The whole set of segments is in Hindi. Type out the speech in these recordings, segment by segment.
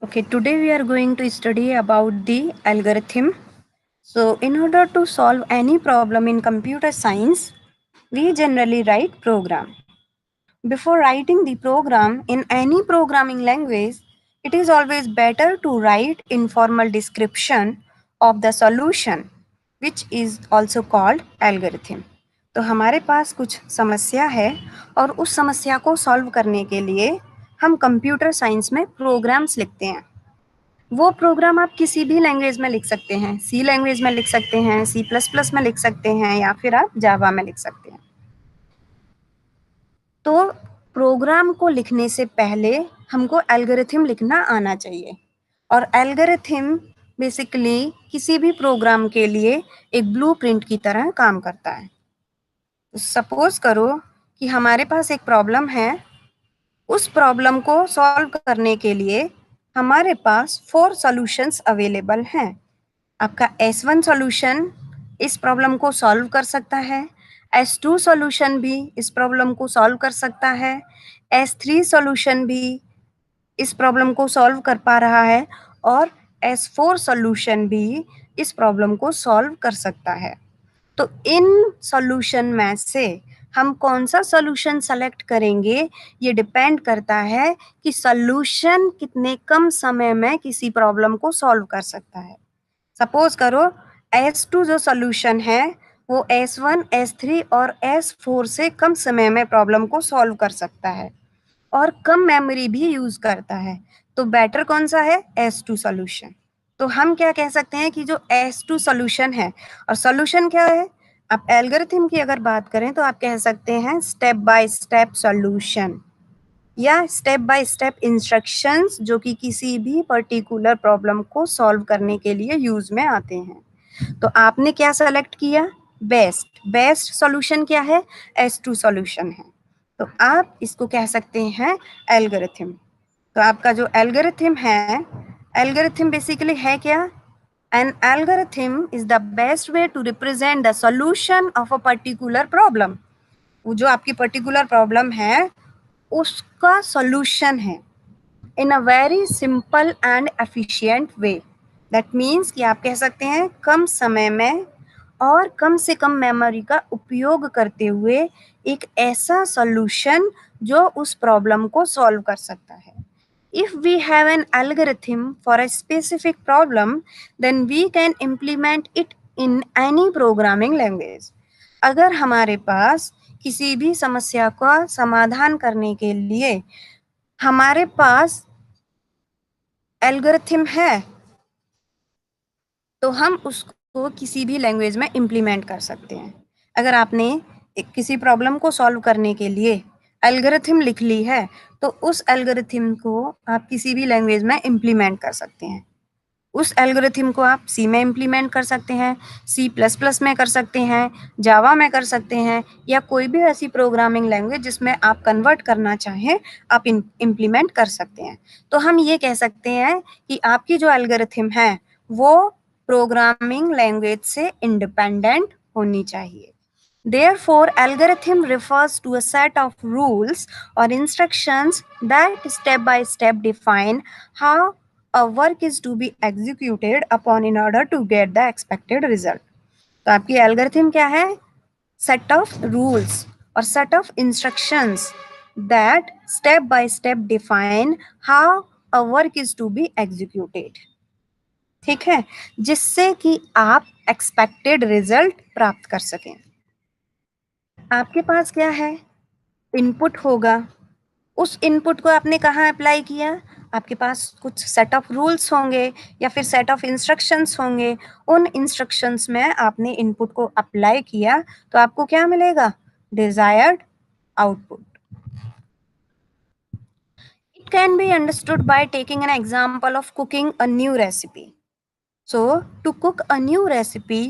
Okay, today we are going to study about the algorithm. So, in order to solve any problem in computer science, we generally write program. Before writing the program in any programming language, it is always better to write informal description of the solution, which is also called algorithm. तो हमारे पास कुछ समस्या है और उस समस्या को सॉल्व करने के लिए हम कंप्यूटर साइंस में प्रोग्राम्स लिखते हैं। वो प्रोग्राम आप किसी भी लैंग्वेज में लिख सकते हैं, सी लैंग्वेज में लिख सकते हैं, सी प्लस प्लस में लिख सकते हैं या फिर आप जावा में लिख सकते हैं। तो प्रोग्राम को लिखने से पहले हमको एल्गोरिथम लिखना आना चाहिए और एल्गोरिथम बेसिकली किसी भी प्रोग्राम के लिए एक ब्लूप्रिंट की तरह काम करता है। सपोज करो कि हमारे पास एक प्रॉब्लम है, उस प्रॉब्लम को सॉल्व करने के लिए हमारे पास 4 सॉल्यूशंस अवेलेबल हैं। आपका S1 सॉल्यूशन इस प्रॉब्लम को सॉल्व कर सकता है, S2 सॉल्यूशन भी इस प्रॉब्लम को सॉल्व कर सकता है, S3 सॉल्यूशन भी इस प्रॉब्लम को सॉल्व कर पा रहा है और S4 सॉल्यूशन भी इस प्रॉब्लम को सॉल्व कर सकता है। तो इन सॉल्यूशन में से हम कौन सा सॉल्यूशन सेलेक्ट करेंगे, ये डिपेंड करता है कि सॉल्यूशन कितने कम समय में किसी प्रॉब्लम को सॉल्व कर सकता है। सपोज करो S2 जो सॉल्यूशन है वो S1, S3 और S4 से कम समय में प्रॉब्लम को सॉल्व कर सकता है और कम मेमोरी भी यूज करता है, तो बेटर कौन सा है? S2 solution. तो हम क्या कह सकते हैं कि जो S2 सॉल्यूशन है, और सॉल्यूशन क्या है? आप एल्गोरिथम की अगर बात करें तो आप कह सकते हैं स्टेप बाय स्टेप सॉल्यूशन या स्टेप बाय स्टेप इंस्ट्रक्शंस जो कि किसी भी पर्टिकुलर प्रॉब्लम को सॉल्व करने के लिए यूज में आते हैं। तो आपने क्या सेलेक्ट किया? बेस्ट सॉल्यूशन क्या है? S2 सॉल्यूशन है, तो आप इसको कह सकते हैं एल्गोरिथम। तो आपका जो एल्गोरिथम है, एल्गोरिथम बेसिकली है क्या? An algorithm is the best way to represent the solution of a particular problem. वो जो आपकी पर्टिकुलर प्रॉब्लम है उसका सॉल्यूशन है in a very simple and efficient way. That means कि आप कह सकते हैं कम समय में और कम से कम मेमोरी का उपयोग करते हुए एक ऐसा सॉल्यूशन जो उस प्रॉब्लम को सॉल्व कर सकता है। If we have an algorithm for a specific problem, then we can implement it in any programming language. अगर हमारे पास किसी भी समस्या का समाधान करने के लिए हमारे पास एल्गोरिथम है तो हम उसको किसी भी लैंग्वेज में इम्प्लीमेंट कर सकते हैं। अगर आपने किसी प्रॉब्लम को सॉल्व करने के लिए एल्गोरिथम लिख ली है तो उस एल्गोरिथम को आप किसी भी लैंग्वेज में इम्प्लीमेंट कर सकते हैं। उस एल्गोरिथम को आप सी में इम्प्लीमेंट कर सकते हैं, सी प्लस प्लस में कर सकते हैं, जावा में कर सकते हैं या कोई भी ऐसी प्रोग्रामिंग लैंग्वेज जिसमें आप कन्वर्ट करना चाहें आप इम्प्लीमेंट कर सकते हैं। तो हम ये कह सकते हैं कि आपकी जो एल्गोरिथम है वो प्रोग्रामिंग लैंग्वेज से इंडिपेंडेंट होनी चाहिए। Therefore, algorithm refers to a set of rules or instructions that step by step define how a work is to be executed upon in order to get the expected result. तो आपकी एल्गोरिथम क्या है? सेट ऑफ रूल्स और set of instructions that step by step define how a work is to be executed. ठीक है, जिससे कि आप एक्सपेक्टेड रिजल्ट प्राप्त कर सकें। आपके पास क्या है? इनपुट होगा, उस इनपुट को आपने कहाँ अप्लाई किया? आपके पास कुछ सेट ऑफ रूल्स होंगे या फिर सेट ऑफ इंस्ट्रक्शंस होंगे, उन इंस्ट्रक्शंस में आपने इनपुट को अप्लाई किया तो आपको क्या मिलेगा? Desired output. It can be understood by taking an example of cooking a new recipe. So, to cook a new recipe,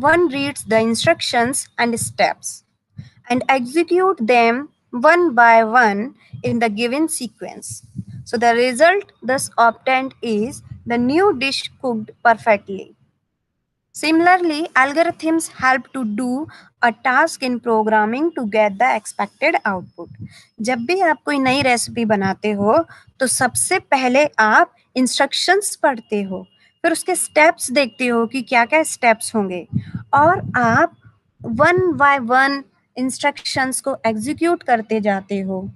one reads the instructions and steps and execute them one by one in the given sequence. So, the result thus obtained is the new dish cooked perfectly. Similarly, algorithms help to do a task in programming to get the expected output. जब भी आप कोई नई रेसिपी बनाते हो तो सबसे पहले आप इंस्ट्रक्शंस पढ़ते हो, फिर उसके स्टेप्स देखते हो कि क्या-क्या स्टेप्स होंगे और आप वन बाय वन इंस्ट्रक्शंस को एग्जीक्यूट करते जाते हो।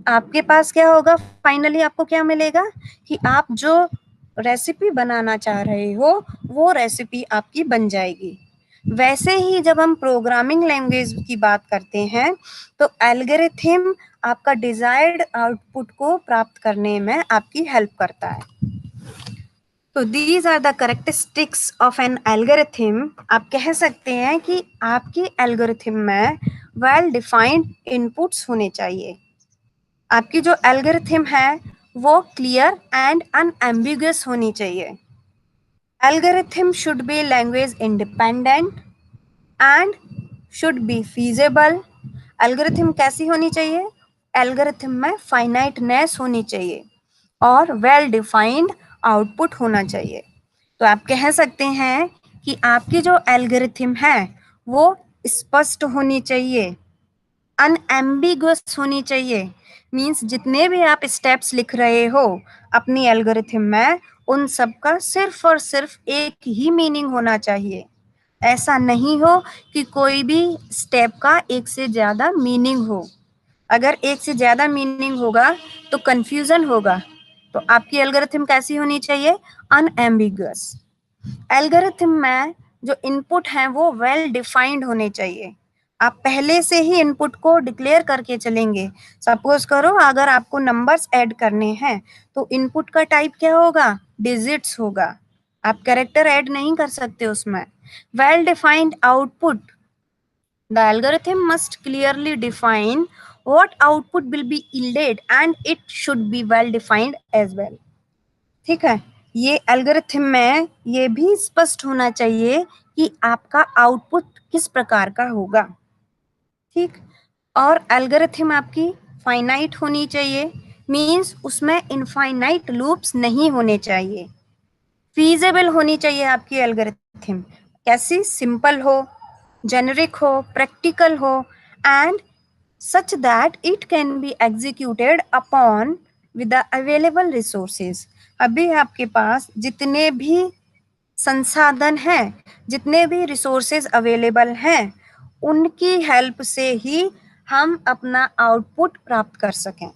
आपके पास क्या होगा, फाइनली आपको क्या मिलेगा कि आप जो रेसिपी बनाना चाह रहे हो वो रेसिपी आपकी बन जाएगी। वैसे ही जब हम प्रोग्रामिंग लैंग्वेज की बात करते हैं तो एल्गोरिथम आपका डिजायर्ड आउटपुट को प्राप्त करने में आपकी हेल्प करता है। तो these are the characteristics of an algorithm. आप कह सकते हैं कि आपकी एल्गोरिथम में वेल डिफाइंड इनपुट्स होने चाहिए। आपकी जो एल्गोरिथम है वो क्लियर एंड अनएम्बिगुअस होनी चाहिए। Algorithm should be language independent and should be feasible. Algorithm कैसी होनी चाहिए? एल्गोरिथम में फाइनाइटनेस होनी चाहिए और वेल डिफाइंड आउटपुट होना चाहिए। तो आप कह सकते हैं कि आपकी जो एल्गोरिथम है वो स्पष्ट होनी चाहिए, अनएम्बिगुअस होनी चाहिए। मींस जितने भी आप स्टेप्स लिख रहे हो अपनी एल्गोरिथम में, उन सब का सिर्फ और सिर्फ एक ही मीनिंग होना चाहिए। ऐसा नहीं हो कि कोई भी स्टेप का एक से ज्यादा मीनिंग हो। अगर एक से ज्यादा मीनिंग होगा तो कंफ्यूजन होगा। तो आपकी एल्गोरिथम कैसी होनी चाहिए? अनएम्बिगुअस। एल्गोरिथम में जो इनपुट हैं वो वेल डिफाइंड होने चाहिए। आप पहले से ही इनपुट को डिक्लेयर करके चलेंगे। सपोज करो अगर आपको नंबर्स ऐड करने हैं तो इनपुट का टाइप क्या होगा? डिजिट्स होगा। आप कैरेक्टर ऐड नहीं कर सकते उसमें। Well defined output, the algorithm must clearly define what output will be yielded and it should be well defined as well। ठीक है, ये एल्गोरिथम में ये भी स्पष्ट होना चाहिए कि आपका आउटपुट किस प्रकार का होगा। ठीक, और एल्गोरिथम आपकी फाइनाइट होनी चाहिए। मींस उसमें इनफाइनाइट लूप्स नहीं होने चाहिए। फीजेबल होनी चाहिए आपकी एल्गोरिथम। कैसी? सिंपल हो, जेनरिक हो, प्रैक्टिकल हो and such that it can be executed upon with the available resources। अभी आपके पास जितने भी संसाधन हैं, जितने भी रिसोर्सेज अवेलेबल हैं, उनकी हेल्प से ही हम अपना आउटपुट प्राप्त कर सकें।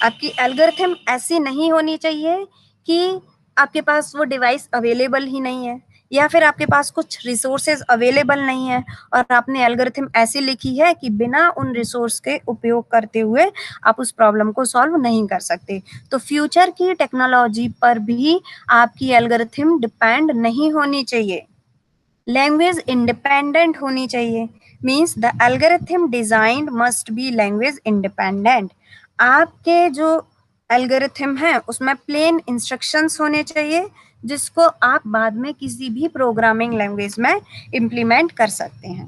आपकी एल्गोरिथम ऐसी नहीं होनी चाहिए कि आपके पास वो डिवाइस अवेलेबल ही नहीं है या फिर आपके पास कुछ रिसोर्सेज अवेलेबल नहीं है और आपने एल्गोरिथम ऐसी लिखी है कि बिना उन रिसोर्स के उपयोग करते हुए आप उस प्रॉब्लम को सॉल्व नहीं कर सकते। तो फ्यूचर की टेक्नोलॉजी पर भी आपकी एल्गोरिथम डिपेंड नहीं होनी चाहिए। लैंग्वेज इंडिपेंडेंट होनी चाहिए। Means the algorithm design must be language independent. आपके जो एल्गोरिथम है उसमें प्लेन इंस्ट्रक्शंस होने चाहिए जिसको आप बाद में किसी भी प्रोग्रामिंग लैंग्वेज में इम्प्लीमेंट कर सकते हैं।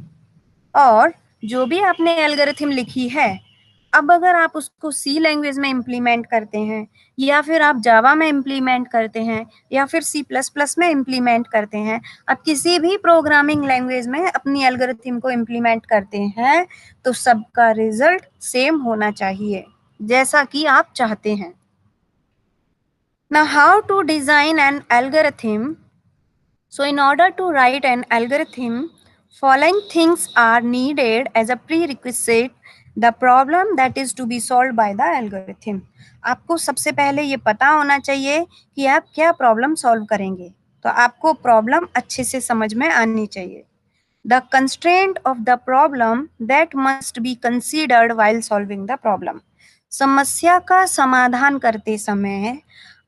और जो भी आपने एल्गोरिथम लिखी है, अब अगर आप उसको सी लैंग्वेज में इम्प्लीमेंट करते हैं या फिर आप जावा में इम्प्लीमेंट करते हैं या फिर सी प्लस प्लस में इम्प्लीमेंट करते हैं, आप किसी भी प्रोग्रामिंग लैंग्वेज में अपनी एल्गोरिथम को इम्प्लीमेंट करते हैं तो सबका रिजल्ट सेम होना चाहिए जैसा कि आप चाहते हैं। Now, how to design an algorithm? So, in order to write an algorithm, following things are needed as a prerequisite the problem that is to be solved by the algorithm। आपको सबसे पहले ये पता होना चाहिए कि आप क्या प्रॉब्लम सॉल्व करेंगे, तो आपको प्रॉब्लम अच्छे से समझ में आनी चाहिए। The constraint of the problem that must be considered while solving the problem। समस्या का समाधान करते समय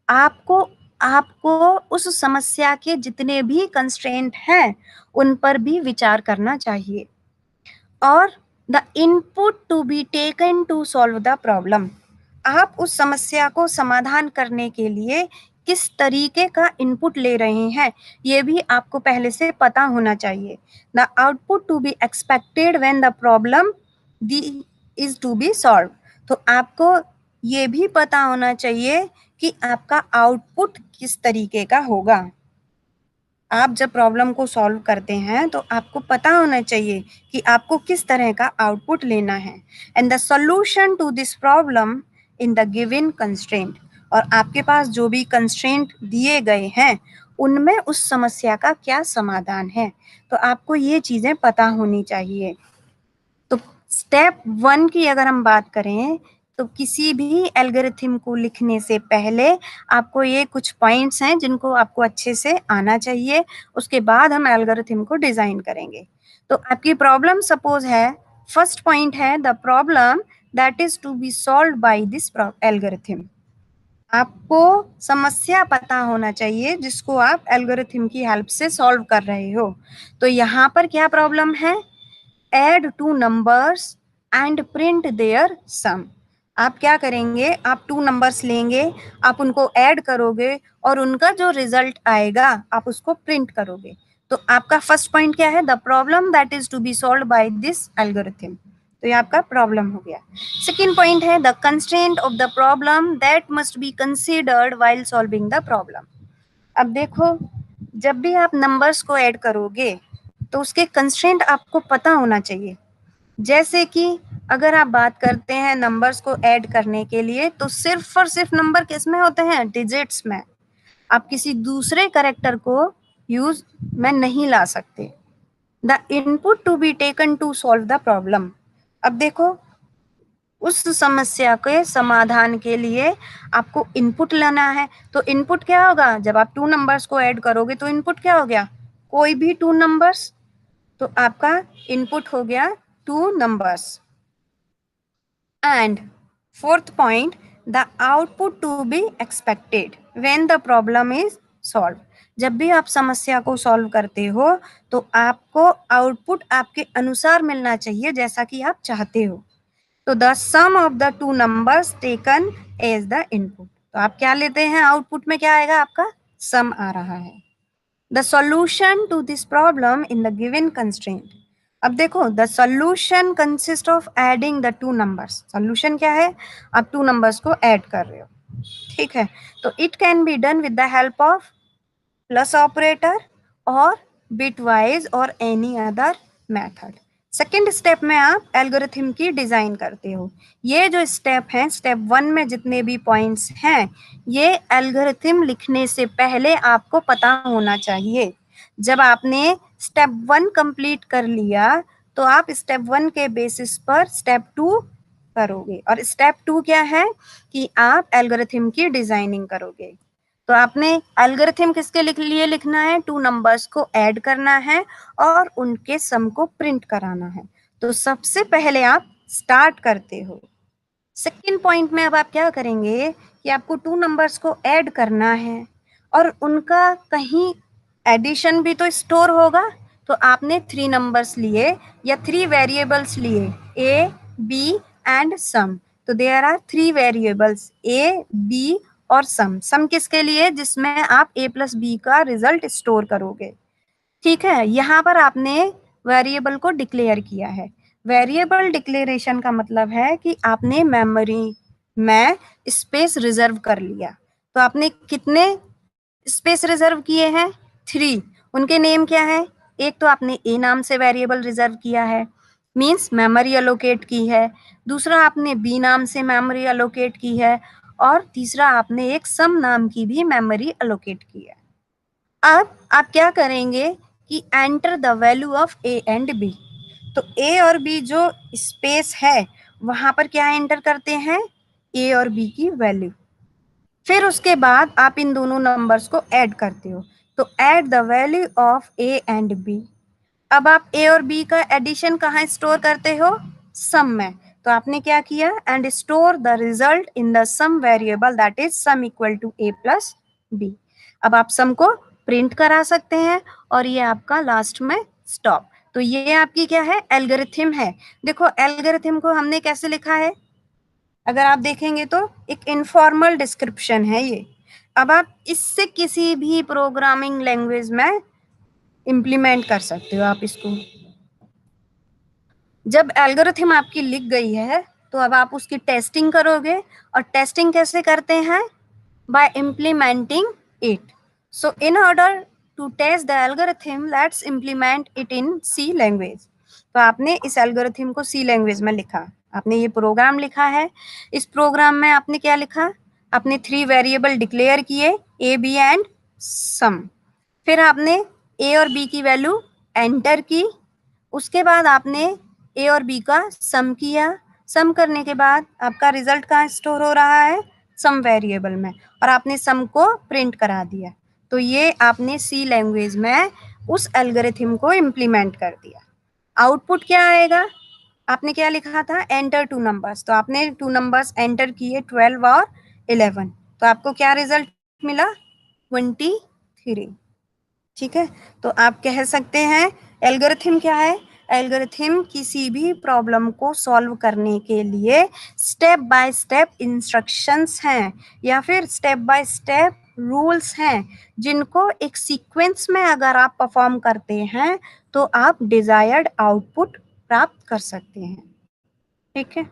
आपको आपको उस समस्या के जितने भी कंस्ट्रेंट हैं उन पर भी विचार करना चाहिए। और the input to be taken to solve the problem, आप उस समस्या को समाधान करने के लिए किस तरीके का इनपुट ले रहे हैं ये भी आपको पहले से पता होना चाहिए। The output to be expected when the problem is to be solve, तो आपको ये भी पता होना चाहिए कि आपका आउटपुट किस तरीके का होगा। आप जब प्रॉब्लम को सॉल्व करते हैं तो आपको पता होना चाहिए कि आपको किस तरह का आउटपुट लेना है। And the solution to this problem in the given constraint, और आपके पास जो भी कंस्ट्रेंट दिए गए हैं उनमें उस समस्या का क्या समाधान है। तो आपको ये चीजें पता होनी चाहिए। तो स्टेप 1 की अगर हम बात करें तो किसी भी एल्गोरिथम को लिखने से पहले आपको ये कुछ पॉइंट्स हैं जिनको आपको अच्छे से आना चाहिए। उसके बाद हम एल्गोरिथम को डिजाइन करेंगे। तो आपकी प्रॉब्लम सपोज है, फर्स्ट पॉइंट है the problem that is to be solved by this algorithm. आपको समस्या पता होना चाहिए जिसको आप एल्गोरिथम की हेल्प से सॉल्व कर रहे हो। तो यहाँ पर क्या प्रॉब्लम है, add two numbers and print their sum. आप क्या करेंगे, आप 2 नंबर्स लेंगे, आप उनको ऐड करोगे और उनका जो रिजल्ट आएगा आप उसको प्रिंट करोगे। तो आपका फर्स्ट पॉइंट क्या है, the problem that is to be solved by this algorithm. तो ये आपका प्रॉब्लम हो गया। सेकेंड पॉइंट है the constraint of the problem that must be considered while solving the problem. अब देखो, जब भी आप नंबर्स को ऐड करोगे तो उसके कंस्ट्रेंट आपको पता होना चाहिए। जैसे कि अगर आप बात करते हैं नंबर्स को ऐड करने के लिए तो सिर्फ और सिर्फ नंबर किस में होते हैं, डिजिट्स में। आप किसी दूसरे कैरेक्टर को यूज में नहीं ला सकते। The input to be taken to solve the problem. अब देखो, उस समस्या के समाधान के लिए आपको इनपुट लेना है। तो इनपुट क्या होगा, जब आप 2 नंबर्स को ऐड करोगे तो इनपुट क्या हो गया, कोई भी 2 नंबर्स। तो आपका इनपुट हो गया 2 numbers. And fourth point, the output to be expected when the problem is solve. जब भी आप समस्या को सॉल्व करते हो तो आपको आउटपुट आपके अनुसार मिलना चाहिए जैसा कि आप चाहते हो। तो the sum of the 2 numbers taken as the input. तो आप क्या लेते हैं, आउटपुट में क्या आएगा, आपका सम आ रहा है। The solution to this problem in the given constraint. अब देखो, the solution consist of adding the 2 numbers. Solution क्या है, आप 2 नंबर्स को ऐड कर रहे हो, ठीक है। तो it can be done with the help of plus operator और बिटवाइज और any other method. Second step में आप एल्गोरिथम की डिजाइन करते हो। ये जो स्टेप है, स्टेप 1 में जितने भी पॉइंट्स हैं ये एल्गोरिथम लिखने से पहले आपको पता होना चाहिए। जब आपने स्टेप 1 कंप्लीट कर लिया तो आप स्टेप 1 के बेसिस पर स्टेप 2 करोगे। और स्टेप 2 क्या है कि आप एल्गोरिथम की डिजाइनिंग करोगे। तो आपने एल्गोरिथम किसके लिए लिखना है, 2 नंबर्स को ऐड करना है और उनके सम को प्रिंट कराना है। तो सबसे पहले आप स्टार्ट करते हो। सेकेंड पॉइंट में अब आप क्या करेंगे कि आपको 2 नंबर्स को ऐड करना है और उनका कहीं एडिशन भी तो स्टोर होगा। तो आपने 3 नंबर्स लिए या 3 वेरिएबल्स लिए, ए बी एंड सम। तो there are 3 variables a b और सम किसके लिए, जिसमें आप a प्लस बी का रिजल्ट स्टोर करोगे, ठीक है। यहाँ पर आपने वेरिएबल को डिक्लेयर किया है। वेरिएबल डिक्लेरेशन का मतलब है कि आपने मेमोरी में स्पेस रिजर्व कर लिया। तो आपने कितने स्पेस रिजर्व किए हैं, 3। उनके नेम क्या है, एक तो आपने ए नाम से वेरिएबल रिजर्व किया है, मींस मेमोरी अलोकेट की है। दूसरा आपने बी नाम से मेमोरी अलोकेट की है और तीसरा आपने एक सम नाम की भी मेमोरी अलोकेट की है। अब आप क्या करेंगे कि enter the value of A and B. तो ए और बी जो स्पेस है वहां पर क्या एंटर करते हैं, ए और बी की वैल्यू। फिर उसके बाद आप इन दोनों नंबर्स को ऐड करते हो। तो add the value of A and B. अब आप ए और बी का एडिशन कहाँ स्टोर करते हो, सम में। तो आपने क्या किया, and store the result in the sum variable that is sum equal to A plus B. अब आप सम को प्रिंट करा सकते हैं और ये आपका लास्ट में स्टॉप। तो ये आपकी क्या है, एल्गोरिथम है। देखो एल्गोरिथम को हमने कैसे लिखा है, अगर आप देखेंगे तो एक इनफॉर्मल डिस्क्रिप्शन है ये। अब आप इससे किसी भी प्रोग्रामिंग लैंग्वेज में इम्प्लीमेंट कर सकते हो आप इसको। जब एल्गोरिथम आपकी लिख गई है तो अब आप उसकी टेस्टिंग करोगे। और टेस्टिंग कैसे करते हैं, by implementing it. So in order to test the algorithm let's implement it in C language. तो आपने इस एल्गोरिथम को सी लैंग्वेज में लिखा, आपने ये प्रोग्राम लिखा है। इस प्रोग्राम में आपने क्या लिखा, आपने 3 वेरिएबल डिक्लेयर किए, ए बी एंड सम। फिर आपने ए और बी की वैल्यू एंटर की, उसके बाद आपने ए और बी का सम किया। सम करने के बाद आपका रिजल्ट कहाँ स्टोर हो रहा है? सम वेरिएबल में, और आपने सम को प्रिंट करा दिया। तो ये आपने सी लैंग्वेज में उस एल्गोरिथम को इम्प्लीमेंट कर दिया। आउटपुट क्या आएगा? आपने क्या लिखा था? एंटर 2 नंबर्स, तो आपने 2 नंबर्स एंटर किए 12 और 11, तो आपको क्या रिजल्ट मिला? 23। ठीक है, तो आप कह सकते हैं एल्गोरिथम क्या है? एल्गोरिथम किसी भी प्रॉब्लम को सॉल्व करने के लिए स्टेप बाय स्टेप इंस्ट्रक्शंस हैं, या फिर स्टेप बाय स्टेप रूल्स हैं, जिनको एक सीक्वेंस में अगर आप परफॉर्म करते हैं तो आप डिजायर्ड आउटपुट प्राप्त कर सकते हैं। ठीक है।